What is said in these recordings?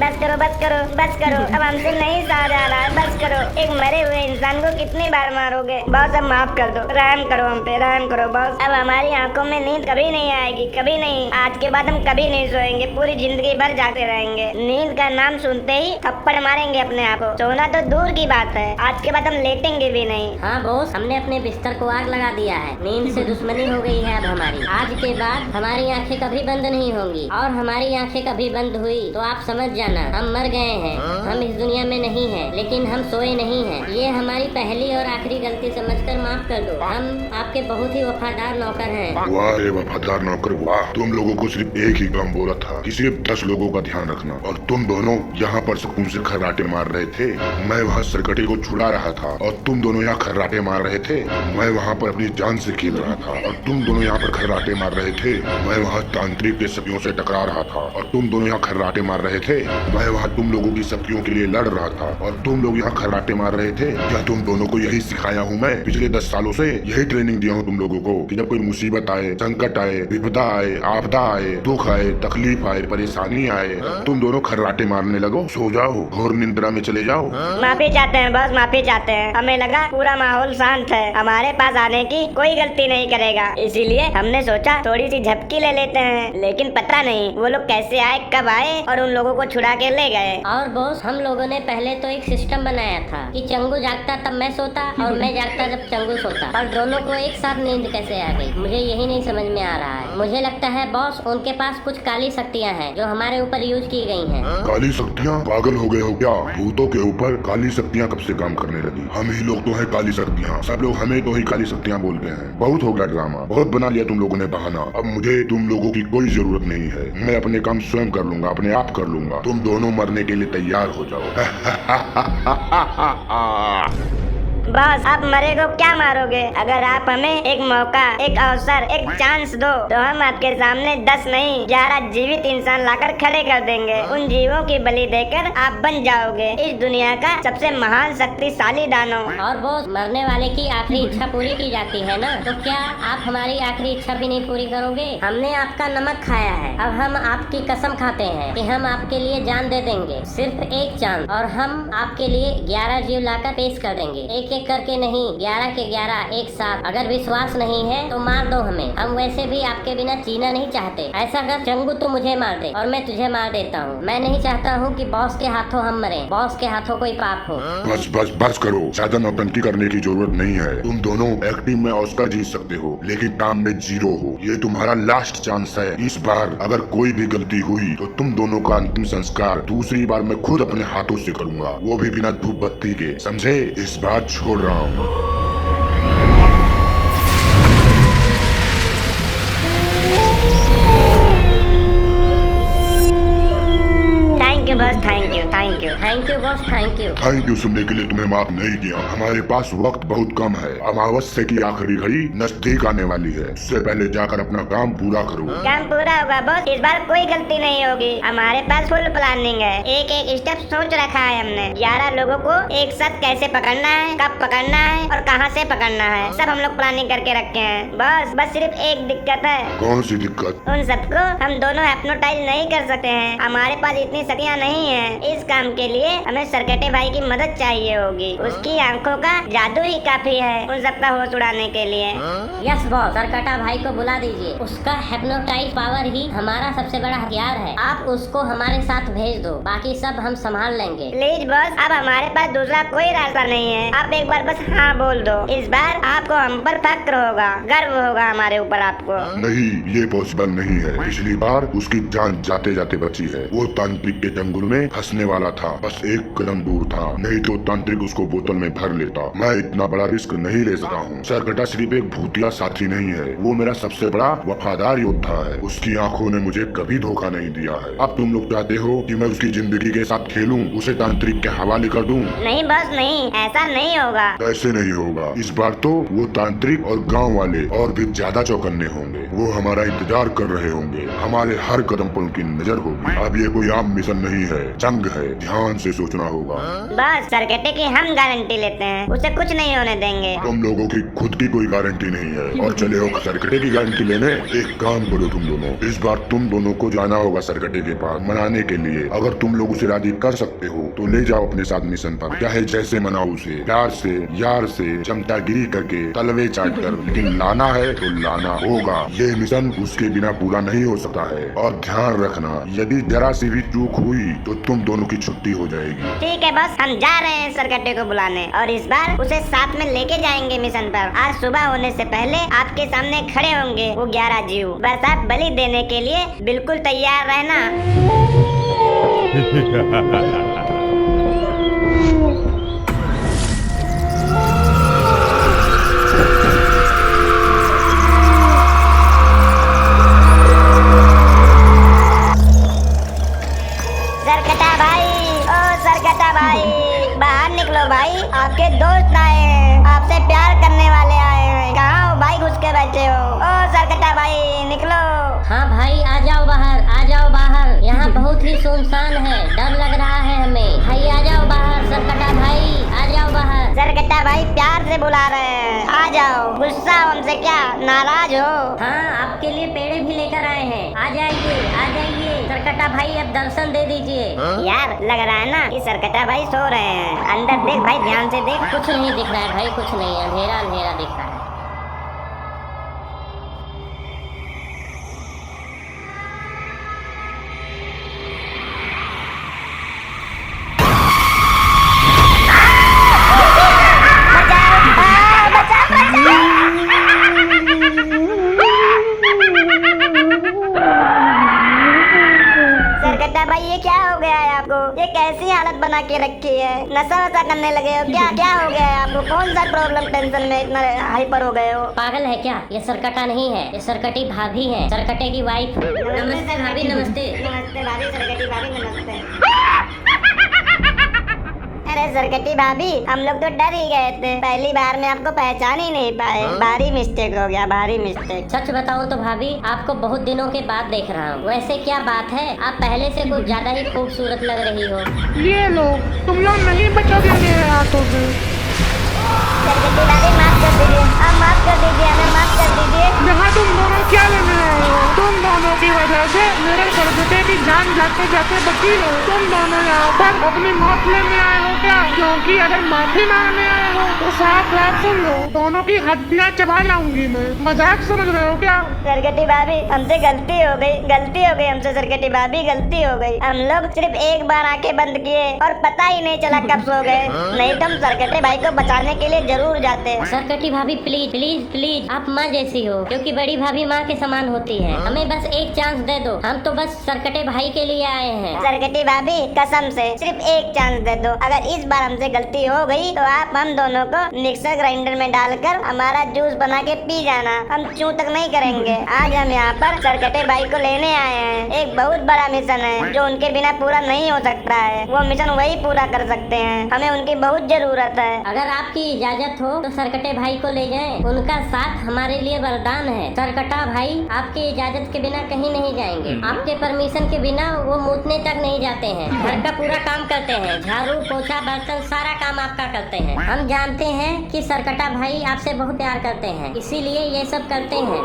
बस करो बस करो, अब हमसे नहीं सहा जा रहा है, बस करो। एक मरे हुए इंसान को कितनी बार मारोगे? बॉस अब माफ कर दो, रहम करो हम पे, रहम करो बॉस। अब हमारी आंखों में नींद कभी नहीं आएगी, कभी नहीं। आज के बाद हम कभी नहीं सोएंगे, पूरी जिंदगी भर जागते रहेंगे। नींद का नाम सुनते ही थप्पड़ मारेंगे अपने आप को। सोना तो दूर की बात है, आज के बाद हम लेटेंगे भी नहीं। हाँ बॉस, हमने अपने बिस्तर को आग लगा दिया है। नींद से दुश्मनी हो गई है अब हमारी। आज के बाद हमारी आंखें कभी बंद नहीं होंगी, और हमारी आंखें कभी बंद हुई तो आप समझ जाना हम मर गए हैं। हम इस दुनिया में नहीं हैं, लेकिन हम सोए नहीं हैं। ये हमारी पहली और आखिरी गलती समझकर माफ कर दो। हम आपके बहुत ही वफादार नौकर हैं। वाह रे वफादार नौकर वाह। तुम लोगों को सिर्फ एक ही काम बोला था कि सिर्फ 10 लोगों का ध्यान रखना, और तुम दोनों यहाँ पर सुकून से खर्राटे मार रहे थे। मैं वहाँ सरकटे को छुड़ा रहा था और तुम दोनों यहाँ खर्राटे मार रहे थे। मैं वहाँ पर अपनी जान से खेल रहा था और तुम दोनों यहाँ पर खर्राटे मार रहे थे। मैं वहाँ तांत्रिक के शक्तियों से टकरा रहा था और तुम दोनों यहाँ खर्राटे मार रहे थे। मैं वहाँ तुम लोगों की शक्तियों के लिए लड़ रहा था और तुम लोग यहाँ खर्राटे मार रहे थे। क्या तुम दोनों को यही सिखाया हूँ मैं? पिछले 10 सालों से यही ट्रेनिंग दिया हूँ तुम लोगों को कि जब कोई मुसीबत आए, संकट आए, विपदा आए, आपदा आए, दुख आए, तकलीफ आए, परेशानी आए, तुम दोनों खर्राटे मारने लगो। सो जाओ, घोर निद्रा में चले जाओ। माफी चाहते हैं बस, माफी चाहते हैं। हमें लगा पूरा माहौल शांत है, हमारे पास आने की कोई गलती नहीं करेगा, इसीलिए हमने सोचा थोड़ी सी झपकी ले लेते हैं। लेकिन पता नहीं वो लोग कैसे आए, कब आए और उन लोगों को छुड़ा के ले गए। और बॉस, हम लोगों ने पहले तो एक सिस्टम बनाया था कि चंगू जागता तब मैं सोता और मैं जागता जब चंगू सोता, और दोनों को एक साथ नींद कैसे आ गई, मुझे यही नहीं समझ में आ रहा है। मुझे लगता है बॉस, उनके पास कुछ काली शक्तियाँ हैं जो हमारे ऊपर यूज की गई हैं। काली शक्तियाँ? पागल हो गए हो क्या? भूतों के ऊपर काली शक्तियाँ कब से काम करने लगी? हम ही लोग तो है काली शक्तियाँ। सब लोग हमें तो ही काली शक्तियाँ बोलते हैं। बहुत हो गया ड्रामा, बहुत बना लिया तुम लोगों ने बहाना। अब मुझे तुम लोगों की कोई जरूरत नहीं है। मैं अपने काम स्वयं कर लूंगा, अपने आप कर लूंगा। तुम दोनों मरने के लिए तैयार हो जाओ। बस आप मरे को क्या मारोगे? अगर आप हमें एक मौका, एक अवसर, एक चांस दो तो हम आपके सामने 10 नहीं 11 जीवित इंसान लाकर खड़े कर देंगे। उन जीवों की बलि देकर आप बन जाओगे इस दुनिया का सबसे महान शक्तिशाली दानव। और बॉस, मरने वाले की आखिरी इच्छा पूरी की जाती है ना, तो क्या आप हमारी आखिरी इच्छा भी नहीं पूरी करोगे? हमने आपका नमक खाया है, अब हम आपकी कसम खाते हैं कि हम आपके लिए जान दे देंगे। सिर्फ एक चांस, और हम आपके लिए 11 जीव लाकर पेश कर देंगे। एक एक करके नहीं, 11 के 11 एक साथ। अगर विश्वास नहीं है तो मार दो हमें, हम वैसे भी आपके बिना जीना नहीं चाहते। ऐसा कर चंगू, तू मुझे मार दे और मैं तुझे मार देता हूँ। मैं नहीं चाहता हूँ कि बॉस के हाथों हम मरे, बॉस के हाथों कोई पाप हो। बस बस बस करो, ज्यादा नौटंकी करने की जरूरत नहीं है। तुम दोनों एक्टिंग में ऑस्कर जीत सकते हो, लेकिन काम में 0 हो। ये तुम्हारा लास्ट चांस है। इस बार अगर कोई भी गलती हुई तो तुम दोनों का अंतिम संस्कार दूसरी बार मैं खुद अपने हाथों से करूंगा, वो भी बिना धूप बत्ती के, समझे? इस बार छोड़ रहा हूँ। बस thank you thank you thank you boss, thank you. Thank you सुनने के लिए तुम्हें माफ नहीं किया। हमारे पास वक्त बहुत कम है। अमावस्या की आखिरी घड़ी नजदीक आने वाली है। उससे पहले जाकर अपना काम पूरा करो। काम पूरा होगा बॉस, इस बार कोई गलती नहीं होगी। हमारे पास फुल प्लानिंग है, एक एक स्टेप सोच रखा है हमने। 11 लोगों को एक साथ कैसे पकड़ना है, कब पकड़ना है और कहाँ से पकड़ना है, सब हम लोग प्लानिंग करके रखे हैं। बस सिर्फ एक दिक्कत है। कौन सी दिक्कत? उन सबको हम दोनों हिप्नोटाइज नहीं कर सकते हैं, हमारे पास इतनी शक्तियाँ नहीं है। इस काम के लिए हमें सरकटे भाई की मदद चाहिए होगी। उसकी आंखों का जादू ही काफी है उन सबका होश उड़ाने के लिए। यस बॉस, सरकटा भाई को बुला दीजिए। उसका हिप्नोटाइज पावर ही हमारा सबसे बड़ा हथियार है। आप उसको हमारे साथ भेज दो, बाकी सब हम संभाल लेंगे। प्लीज बॉस, अब हमारे पास दूसरा कोई रास्ता नहीं है। आप एक बार बस हाँ बोल दो, इस बार आपको हम पर फक्र होगा, गर्व होगा हमारे ऊपर आपको। नहीं, ये पॉसिबल नहीं है। पिछली बार उसकी जान जाते जाते बची है। वो तांत्रिक के जंगल में फंसने वाला था, बस एक कदम दूर था, नहीं तो तांत्रिक उसको बोतल में भर लेता। मैं इतना बड़ा रिस्क नहीं ले सका हूँ। सरकटा सिर्फ एक भूतिया साथी नहीं है, वो मेरा सबसे बड़ा वफादार योद्धा है। उसकी आंखों ने मुझे कभी धोखा नहीं दिया है। अब तुम लोग चाहते हो कि मैं उसकी जिंदगी के साथ खेलूं, उसे तांत्रिक के हवाले कर दूं? नहीं बॉस नहीं, ऐसा नहीं होगा। ऐसे नहीं होगा। इस बार तो वो तांत्रिक और गांव वाले और भी ज्यादा चौकन्ने होंगे। वो हमारा इंतजार कर रहे होंगे, हमारे हर कदम पर उनकी नजर होगी। अब ये कोई आम मिशन नहीं नहीं है, जंग है, ध्यान से सोचना होगा। बस सरकटे की हम गारंटी लेते हैं, उसे कुछ नहीं होने देंगे। तुम लोगों की खुद की कोई गारंटी नहीं है और चले हो सरकटे की गारंटी लेने। एक काम करो तुम दोनों, इस बार तुम दोनों को जाना होगा सरकटे के पास मनाने के लिए। अगर तुम लोग उसे राजी कर सकते हो तो ले जाओ अपने साथ मिशन पर, चाहे जैसे मनाओ उसे, प्यार से, यार से, चमचागिरी करके, तलवे चाट कर, लेकिन लाना है तो लाना होगा। ये मिशन उसके बिना पूरा नहीं हो सकता है। और ध्यान रखना, यदि जरा सी भी चूक हुई तो तुम दोनों की छुट्टी हो जाएगी। ठीक है बस, हम जा रहे हैं सरकटे को बुलाने और इस बार उसे साथ में लेके जाएंगे मिशन पर। आज सुबह होने से पहले आपके सामने खड़े होंगे वो 11 जीव। बस आप बलि देने के लिए बिल्कुल तैयार रहना। सरकटा भाई, ओ सरकटा भाई, बाहर निकलो भाई, आपके दोस्त आए हैं, आपसे प्यार करने वाले आए हैं। कहाँ हो भाई, घुस के बैठे हो? ओ सरकटा भाई निकलो। हाँ भाई, आ जाओ बाहर, आ जाओ बाहर। यहाँ बहुत ही सुनसान है, डर लग रहा है हमें। भाई आ जाओ बाहर, सरकटा भाई आ जाओ बाहर। सरकटा भाई प्यार से बुला रहे हैं, आ जाओ। गुस्सा हमसे क्या, नाराज हो? हाँ, आपके लिए पेड़े भी लेकर आए हैं, आ जाइए आ जाइए। सरकटा भाई अब दर्शन दे दीजिए। यार लग रहा है ना कि सरकटा भाई सो रहे हैं। अंदर देख भाई, ध्यान से देख। कुछ नहीं दिख रहा है भाई, कुछ नहीं, अंधेरा अंधेरा दिख रहा है। सरकटा भाई ये क्या हो गया है आपको? ये कैसी हालत बना के रखी है? नशा वशा करने लगे हो क्या? क्या हो गया है आपको? कौन सा प्रॉब्लम, टेंशन में इतना हाइपर हो गए हो? पागल है क्या? ये सरकटा नहीं है, ये सरकटी भाभी है, सरकटे की वाइफ। नमस्ते भाभी, नमस्ते। नमस्ते भाभी, सरकटी भाभी नमस्ते। अरे सरकटी भाभी, हम लोग तो डर ही गए थे, पहली बार में आपको पहचान ही नहीं पाए। भारी मिस्टेक हो गया, भारी मिस्टेक। सच बताऊं तो भाभी, आपको बहुत दिनों के बाद देख रहा हूँ। वैसे क्या बात है, आप पहले से कुछ ज्यादा ही खूबसूरत लग रही हो। ये लो, तुम लोग नहीं बचोगे मेरे हाथों से। सरकटी भाभी माफ कर दीजिए, आप माफ कर दीजिए, हमें माफ कर दीजिए। यहाँ तुम दोनों क्या लेने आए हो? तुम दोनों की वजह से मेरे सरकटे की जान जाते जाते बची है। तुम दोनों यहाँ पर अपनी मौत लेने आए हो क्या? क्योंकि अगर माफी मांगने आए हो तो साफ बात सुन लो, दोनों की हड्डियाँ चबा लाऊंगी मैं। मजाक समझ रहे हो क्या? सरकटी भाभी हमसे गलती हो गई, गलती हो गई हमसे। सरकटी भाभी गलती हो गई। हम लोग सिर्फ एक बार आंखें बंद किए और पता ही नहीं चला कब सो गए। नहीं तो हम सरकटे भाई को बचाने के लिए जरूर जाते। सरकटी भाभी प्लीज प्लीज प्लीज, आप माँ जैसी हो, क्योंकि बड़ी भाभी माँ के समान होती है। हमें बस एक चांस दे दो, हम तो बस सरकटे भाई के लिए आए हैं। सरकटी भाभी कसम से सिर्फ एक चांस दे दो। अगर इस बार हमसे गलती हो गई तो आप हम दोनों को मिक्सर ग्राइंडर में डालकर हमारा जूस बना के पी जाना। हम चूं तक नहीं करेंगे। आज हम यहाँ पर सरकटे भाई को लेने आए हैं। एक बहुत बड़ा मिशन है जो उनके बिना पूरा नहीं हो सकता है। वो मिशन वही पूरा कर सकते हैं, हमें उनकी बहुत जरूरत है। अगर आपकी इजाजत हो तो सरकटे भाई को ले जाएं। उनका साथ हमारे लिए वरदान है। सरकटा भाई आपकी इजाजत के बिना कहीं नहीं जाएंगे। आपके परमिशन के बिना वो मूतने तक नहीं जाते हैं। घर का पूरा काम करते हैं, झाड़ू पोछा बर्तन सारा काम आपका करते हैं। हम जानते हैं कि सरकटा भाई आपसे बहुत प्यार करते हैं, इसीलिए ये सब करते हैं।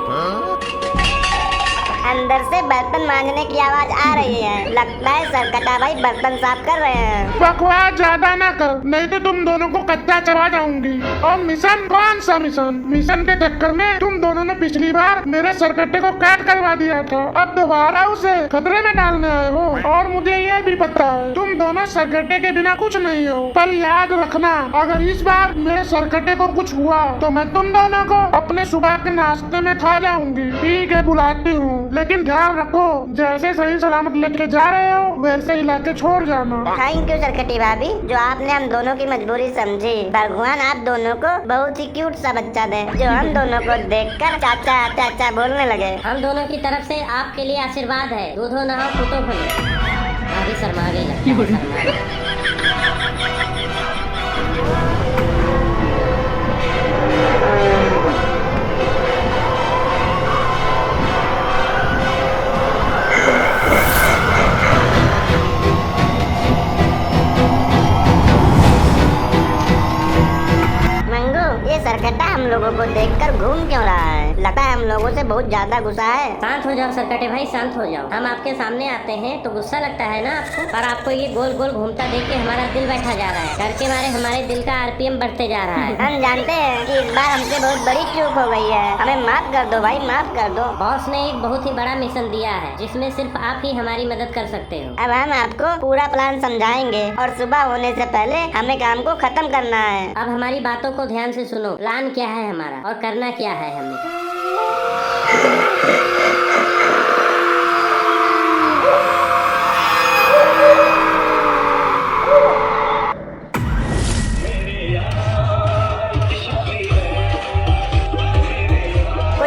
अंदर से बर्तन मांजने की आवाज आ रही है। लगता है सरकटा भाई बर्तन साफ कर रहे हैं। बकवास ज्यादा ना कर, नहीं तो तुम दोनों को कच्चा चबा जाऊंगी। और मिशन कौन सा मिशन? मिशन के चक्कर में तुम दोनों ने पिछली बार मेरे सरकटे को कैद करवा दिया था, अब दोबारा उसे खतरे में डालने आए हो। और मुझे ये भी पता है तुम दोनों सरकटे के बिना कुछ नहीं हो। पर याद रखना, अगर इस बार मेरे सरकटे को कुछ हुआ तो मैं तुम दोनों को अपने सुबह के नाश्ते में खा जाऊंगी। ठीक है, बुलाती हूँ, लेकिन ध्यान रखो जैसे सही सलामत लेके जा रहे हो वैसे ही लाके छोड़ जाना। थैंक यू सरकटी भाभी, जो आपने हम दोनों की मजबूरी समझी। भगवान आप दोनों को बहुत ही क्यूट सा बच्चा दे जो हम दोनों को देखकर चाचा चाचा बोलने लगे। हम दोनों की तरफ से आपके लिए आशीर्वाद है। दूधो नहाओ पुतो फलो। अभी शर्मा गई लगता है, शर्मा गई। ये सरकट्टा हम लोगों को देखकर घूम क्यों रहा है? लगता है हम लोगों से बहुत ज्यादा गुस्सा है। शांत हो जाओ सरकटे भाई, शांत हो जाओ। हम आपके सामने आते हैं तो गुस्सा लगता है ना आपको, पर आपको ये गोल गोल घूमता देख के हमारा दिल बैठा जा रहा है। डर के मारे हमारे दिल का आरपीएम बढ़ते जा रहा है। हम जानते हैं कि इस बार हमसे बहुत बड़ी चूक हो गई है, हमें माफ कर दो भाई, माफ कर दो। बॉस ने एक बहुत ही बड़ा मिशन दिया है जिसमें सिर्फ आप ही हमारी मदद कर सकते हो। अब हम आपको पूरा प्लान समझाएंगे और सुबह होने से पहले हमें काम को खत्म करना है। अब हमारी बातों को ध्यान से सुनो। प्लान क्या है हमारा और करना क्या है हमें?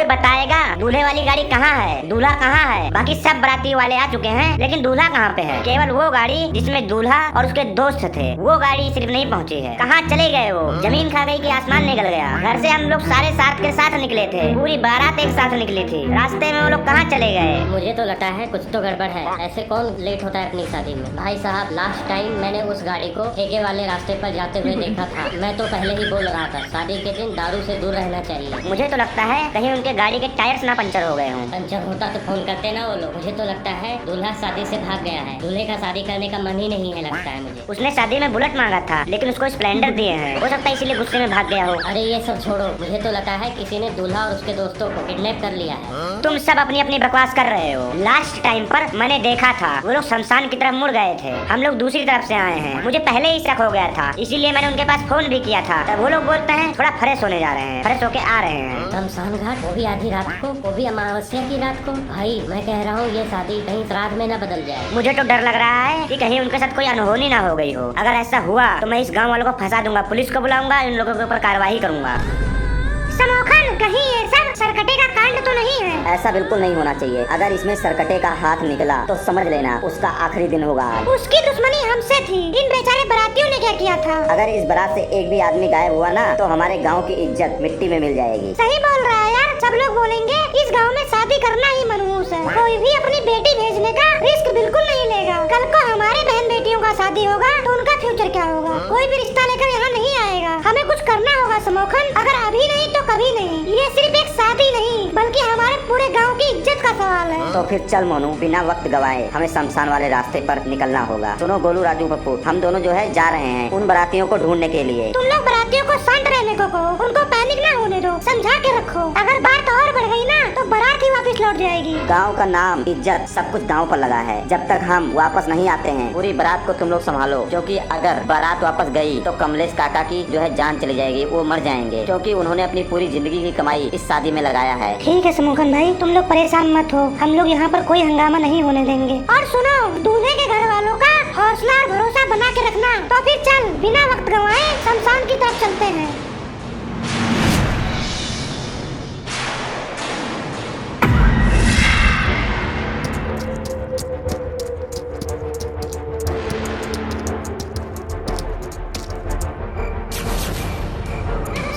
बताएगा दूल्हे वाली गाड़ी कहाँ है, दूल्हा कहाँ है? बाकी सब बाराती वाले आ चुके हैं लेकिन दूल्हा कहाँ पे है? केवल वो गाड़ी जिसमें दूल्हा और उसके दोस्त थे, वो गाड़ी सिर्फ नहीं पहुँची है। कहाँ चले गए वो? जमीन खा गई कि आसमान निकल गया? घर से हम लोग सारे साथ के साथ निकले थे, पूरी बारात एक साथ निकली थी, रास्ते में वो लोग कहाँ चले गए? मुझे तो लगता है कुछ तो गड़बड़ है। ऐसे कौन लेट होता है अपनी शादी में? भाई साहब, लास्ट टाइम मैंने उस गाड़ी को ठेके वाले रास्ते पर जाते हुए देखा था। मैं तो पहले ही बोल रहा था शादी के दिन दारू से दूर रहना चाहिए। मुझे तो लगता है कहीं उनके गाड़ी के टायर्स ना पंचर हो गए हों। पंचर होता तो फोन करते ना वो लोग। मुझे तो लगता है दूल्हा शादी से भाग गया है, दूल्हे का शादी करने का मन ही नहीं है लगता है मुझे। उसने शादी में बुलेट मांगा था लेकिन उसको स्प्लेंडर दिए हैं, हो सकता है इसीलिए गुस्से में भाग गया हो। अरे ये सब छोड़ो, मुझे तो लगता है किसी ने दूल्हा और उसके दोस्तों को किडनैप कर लिया है। तुम सब अपनी अपनी बकवास कर रहे हो। लास्ट टाइम पर मैंने देखा था वो लोग शमशान की तरफ मुड़ गए थे, हम लोग दूसरी तरफ से आए हैं। मुझे पहले ही शक हो गया था, इसीलिए मैंने उनके पास फोन भी किया था। तब वो लोग बोलते हैं थोड़ा फ्रेश होने जा रहे हैं, फ्रेश होके आ रहे हैं। शमशान घाट, वो भी आधी रात को, वो भी अमावस्या की रात को। भाई मैं कह रहा हूँ ये शादी कहीं श्राद्ध में ना बदल जाए। मुझे तो डर लग रहा है कि कहीं उनके साथ कोई अनहोनी ना हो गई हो। अगर ऐसा हुआ तो मैं इस गांव वालों को फंसा दूंगा, पुलिस को बुलाऊंगा, इन लोगों के ऊपर कार्रवाई करूंगा। समोखन, कहीं ये सब सरकटे का कांड तो नहीं है? ऐसा बिल्कुल नहीं होना चाहिए। अगर इसमें सरकटे का हाथ निकला तो समझ लेना उसका आखिरी दिन होगा। उसकी दुश्मनी हमसे थी, इन बेचारे बारातियों ने क्या किया था? अगर इस बारात से एक भी आदमी गायब हुआ ना तो हमारे गांव की इज्जत मिट्टी में मिल जाएगी। सही बोल रहा है यार, सब लोग बोलेंगे इस गांव में शादी करना ही मनहूस है। कोई भी अपनी बेटी भेजने का रिस्क बिल्कुल नहीं लेगा। कल को हमारे बहन बेटियों का शादी होगा तो उनका फ्यूचर क्या होगा? कोई भी रिश्ता लेकर यहाँ नहीं आएगा। हमें कुछ करना होगा समोखन, अगर अभी नहीं तो कभी नहीं। ये सिर्फ एक शादी नहीं बल्कि हमारे पूरे गांव की इज्जत का सवाल है। तो फिर चल मोनू, बिना वक्त गवाए हमें शमशान वाले रास्ते पर निकलना होगा। सुनो गोलू, राजू, पप्पू, हम दोनों जो है जा रहे हैं उन बारातियों को ढूंढने के लिए। तुम लोग बारातियों को शांत रहने को कहो, उनको पैनिक ना होने दो, समझा के रखो। अगर बात और बढ़ गई ना तो बारात ही वापस लौट जाएगी। गांव का नाम, इज्जत, सब कुछ दांव पर लगा है। जब तक हम वापस नहीं आते हैं पूरी बारात को तुम लोग संभालो, क्योंकि अगर बारात वापस गई तो कमलेश काका की जो है जान चली जाएगी, वो मर जाएंगे, क्योंकि उन्होंने अपनी पूरी जिंदगी की कमाई इस शादी में लगाया है। ठीक है समोखन भाई, तुम लोग परेशान मत हो, हम लोग यहाँ पर कोई हंगामा नहीं होने देंगे। और सुनो, दूल्हे के घर वालों का हौसला और भरोसा बना के रखना। तो फिर चल, बिना वक्त गंवाए शमशान की तरफ चलते हैं।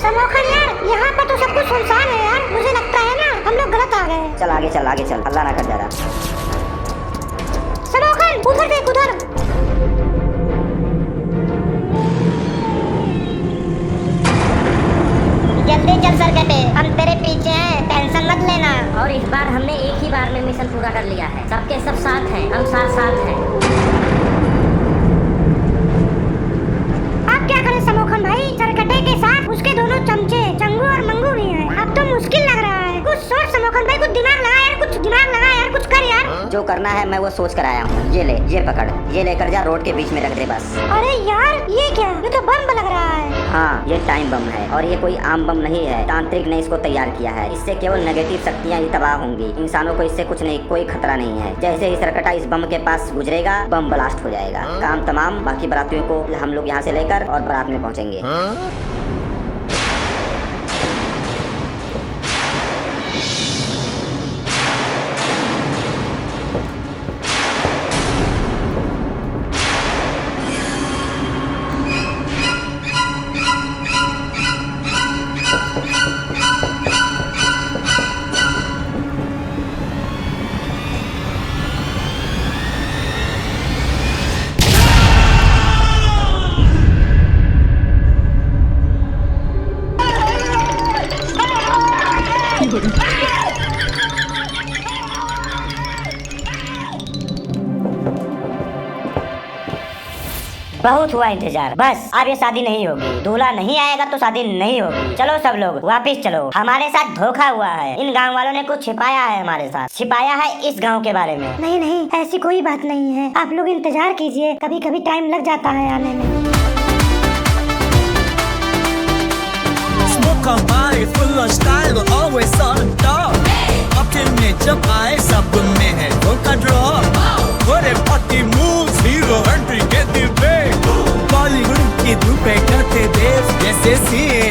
समोखन यार, यहाँ पर तो सब कुछ सुनसान है यार, मुझे लगता है ना हम लोग गलत आ गए। चल आगे चल, आगे चल, अल्लाह ना कर ज्यादा। समोखन उधर देख, उधर। जल्दी चल सरकटे, हम तेरे पीछे हैं, टेंशन मत लेना। और इस बार हमने एक ही बार में मिशन पूरा कर लिया है। सबके सब साथ हैं, हम साथ साथ हैं। अब क्या करें समोखन भाई? सरकटे के साथ उसके दोनों चमचे चंगू और मंगू भी हैं। अब तो मुश्किल लग रहा है। कुछ सोच समोखन भाई, कुछ दिमाग लगा यार, कुछ दिमाग लगा यार, कुछ कर यार। जो करना है मैं वो सोच कर आया हूँ। ये ले, ये पकड़, ये लेकर जा, रोड के बीच में रख दे बस। अरे यार ये क्या? ये तो बम लग रहा है। हाँ, ये टाइम बम है और ये कोई आम बम नहीं है। तांत्रिक ने इसको तैयार किया है। इससे केवल नेगेटिव शक्तियाँ ही तबाह होंगी, इंसानों को इससे कुछ नहीं, कोई खतरा नहीं है। जैसे ही सरकटा इस बम के पास गुजरेगा, बम ब्लास्ट हो जाएगा, काम तमाम। बाकी बारातियों को हम लोग यहाँ से लेकर और बारात में पहुँचेंगे। बहुत हुआ इंतजार, बस अब ये शादी नहीं होगी। दूल्हा नहीं आएगा तो शादी नहीं होगी। चलो सब लोग वापिस चलो, हमारे साथ धोखा हुआ है। इन गांव वालों ने कुछ छिपाया है हमारे साथ, छिपाया है इस गांव के बारे में। नहीं नहीं, ऐसी कोई बात नहीं है, आप लोग इंतजार कीजिए, कभी कभी टाइम लग जाता है आने में। Smoke on by, full on style, we're always on top. अपने में जब आए सब में है धोखा ड्रॉप। थोड़े पार्टी मूव्स, हीरो एंट्री के दिल पे। बॉलीवुड की धूप पे करते देव जैसे सीए।